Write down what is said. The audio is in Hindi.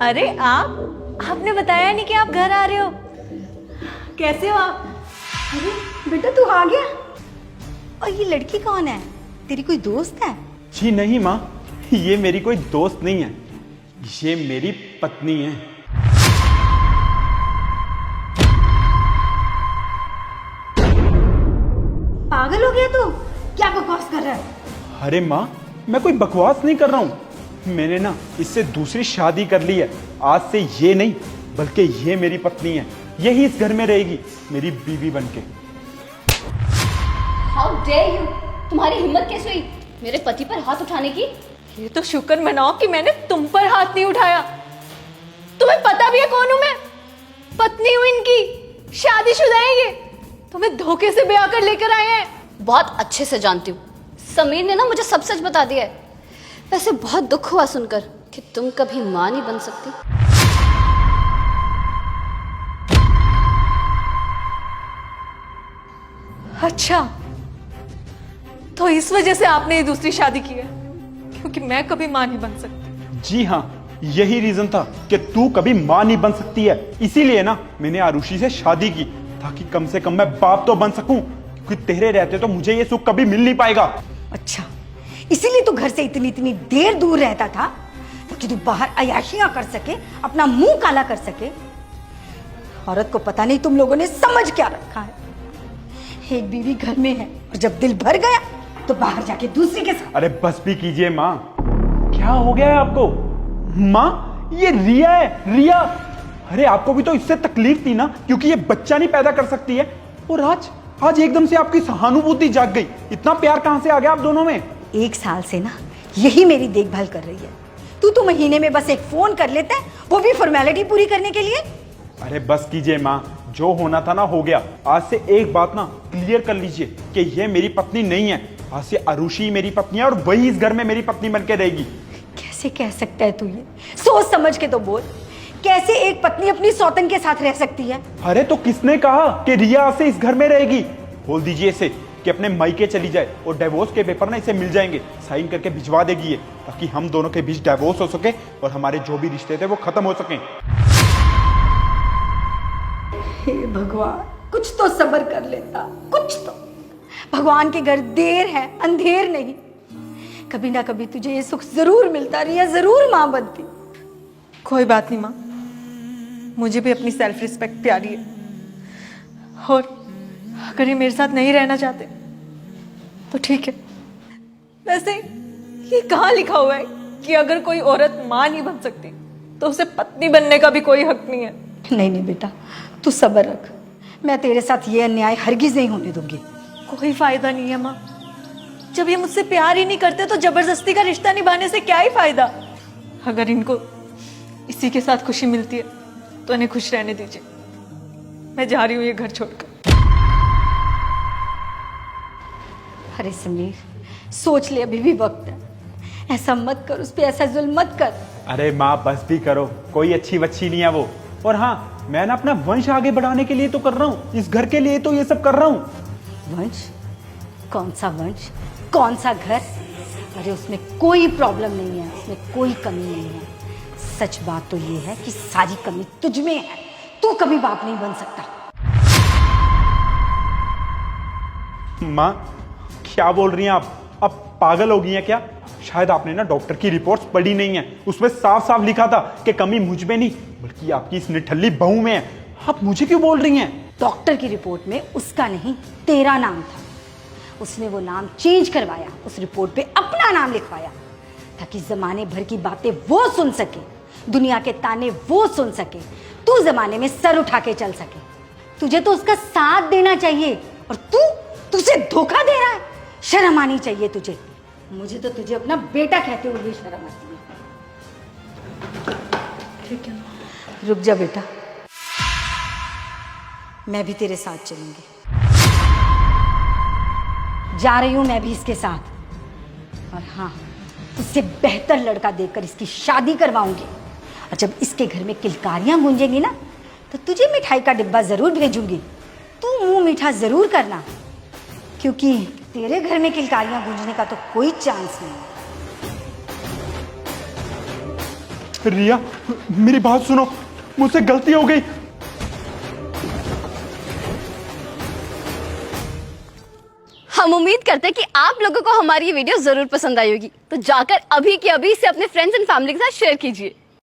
अरे आपने बताया नहीं कि आप घर आ रहे हो। कैसे हो आप? अरे बेटा तू आ गया। और ये लड़की कौन है? तेरी कोई दोस्त है? जी नहीं माँ, ये मेरी कोई दोस्त नहीं है, ये मेरी पत्नी है। पागल हो गया तू? क्या बकवास कर रहा है? अरे माँ, मैं कोई बकवास नहीं कर रहा हूँ। मैंने ना इससे दूसरी शादी कर ली है। आज से ये नहीं बल्कि ये मेरी पत्नी है, यही इस घर में रहेगी मेरी बीवी बनके। How dare you! तुम्हारी हिम्मत कैसे हुई मेरे पति पर हाथ उठाने की? ये तो शुक्र मनाओ कि मैंने तुम पर हाथ नहीं उठाया। तुम्हें पता भी है कौन हूं मैं? पत्नी हूं इनकी, शादीशुदा है ये। तुम्हें धोखे से ब्याह कर लेकर आए हैं। बहुत अच्छे से जानती हूँ, समीर ने ना मुझे सब सच बता दिया है। वैसे बहुत दुख हुआ सुनकर कि तुम कभी मां नहीं बन सकती। अच्छा, तो इस वजह से आपने ये दूसरी शादी की है, क्योंकि मैं कभी मां नहीं बन सकती। जी हाँ, यही रीजन था कि तू कभी माँ नहीं बन सकती है। इसीलिए ना मैंने आरुषि से शादी की, ताकि कम से कम मैं बाप तो बन सकूं, क्योंकि तेरे रहते तो मुझे ये सुख कभी मिल नहीं पाएगा। अच्छा, इसीलिए तू घर से इतनी इतनी देर दूर रहता था, ताकि तू बाहर अय्याशियां कर सके, अपना मुंह काला कर सके। औरत को पता नहीं तुम लोगों ने समझ क्या रखा है। एक बीवी घर में है और जब दिल भर गया तो बाहर जाके दूसरी के साथ। अरे बस भी कीजिए माँ, क्या हो गया है आपको? माँ, ये रिया है, रिया। अरे आपको भी तो इससे तकलीफ थी ना, क्योंकि ये बच्चा नहीं पैदा कर सकती है। और आज एकदम से आपकी सहानुभूति जाग गई। इतना प्यार कहां से आ गया आप दोनों में? 1 साल से ना यही मेरी देखभाल कर रही है। तू तो महीने में बस एक फोन कर लेता है, वो भी फॉर्मेलिटी पूरी करने के लिए। अरे बस कीजिए माँ, जो होना था ना हो गया। आज से एक बात ना क्लियर कर लीजिए कि ये मेरी पत्नी नहीं है। आज से आरुषि मेरी पत्नी है और वही इस घर में मेरी पत्नी बन के रहेगी। कैसे कह सकता है तू ये? सोच समझ के तो बोल। कैसे एक पत्नी अपनी सौतन के साथ रह सकती है? अरे तो किसने कहा कि रिया आज से इस घर में रहेगी? बोल दीजिए इसे कि अपने मायके चली जाए और डिवोर्स के पेपर ना इसे मिल जाएंगे, साइन करके भिजवा देगी ये, ताकि हम दोनों के बीच डिवोर्स हो सके और हमारे जो भी रिश्ते थे वो खत्म हो सके। हे भगवान, कुछ तो सब्र कर लेता, कुछ तो। भगवान के घर देर है, अंधेर नहीं। कभी ना कभी तुझे ये सुख जरूर मिलता, रिया जरूर मां बनती। कोई बात नहीं माँ, मुझे भी अपनी सेल्फ रिस्पेक्ट प्यारी है। और अगर ये मेरे साथ नहीं रहना चाहते तो ठीक है। वैसे ये कहाँ लिखा हुआ है कि अगर कोई औरत माँ नहीं बन सकती तो उसे पत्नी बनने का भी कोई हक नहीं है? नहीं नहीं बेटा, तू सब्र रख। मैं तेरे साथ ये अन्याय हरगिज नहीं होने दूंगी। कोई फायदा नहीं है माँ। जब ये मुझसे प्यार ही नहीं करते तो जबरदस्ती का रिश्ता निभाने से क्या ही फायदा। अगर इनको इसी के साथ खुशी मिलती है तो इन्हें खुश रहने दीजिए। मैं जा रही हूँ ये घर छोड़कर। अरे समीर, सोच ले, अभी भी वक्त है। ऐसा मत कर, उस पे ऐसा जुल्म मत कर। अरे माँ बस भी करो, कोई अच्छी बच्ची नहीं है वो। और हाँ, मैं ना अपना वंश आगे बढ़ाने के लिए तो कर रहा हूँ, इस घर के लिए तो ये सब कर रहा हूँ। वंश? कौन सा वंश, कौन सा घर? अरे उसमें कोई प्रॉब्लम नहीं है, उसमें कोई कमी नहीं है। सच बात तो ये है कि सारी कमी तुझ में है। तू कभी बाप नहीं बन सकता। माँ क्या बोल रही हैं आप? अब पागल हो गई हैं क्या? शायद आपने ना डॉक्टर की रिपोर्ट्स पढ़ी नहीं है, उसमें साफ साफ लिखा था कि कमी मुझ में नहीं बल्कि आपकी इस निठल्ली बहू में है। आप मुझे क्यों बोल रही हैं? डॉक्टर की रिपोर्ट में उसका नहीं तेरा नाम था। उसने वो नाम चेंज करवाया, उस रिपोर्ट पे अपना नाम लिखवाया, ताकि जमाने भर की बातें वो सुन सके, दुनिया के ताने वो सुन सके, तू जमाने में सर उठा के चल सके। तुझे तो उसका साथ देना चाहिए और तुझे धोखा दे रहा है। शर्म आनी चाहिए तुझे। मुझे तो तुझे अपना बेटा कहते हुए भी शर्म आती है। ठीक है, रुक जा बेटा, मैं भी तेरे साथ चलूंगी। जा रही हूं मैं भी इसके साथ। और हाँ, इससे बेहतर लड़का देखकर इसकी शादी करवाऊंगी। और जब इसके घर में किलकारियां गूंजेंगी ना, तो तुझे मिठाई का डिब्बा जरूर भेजूंगी। तू मुंह मीठा जरूर करना, क्योंकि तेरे घर में किलकारियां गूंजने का तो कोई चांस नहीं है। रिया, मेरी बात सुनो, मुझसे गलती हो गई। हम उम्मीद करते हैं कि आप लोगों को हमारी ये वीडियो जरूर पसंद आई होगी, तो जाकर अभी के अभी इसे अपने फ्रेंड्स एंड फैमिली के साथ शेयर कीजिए।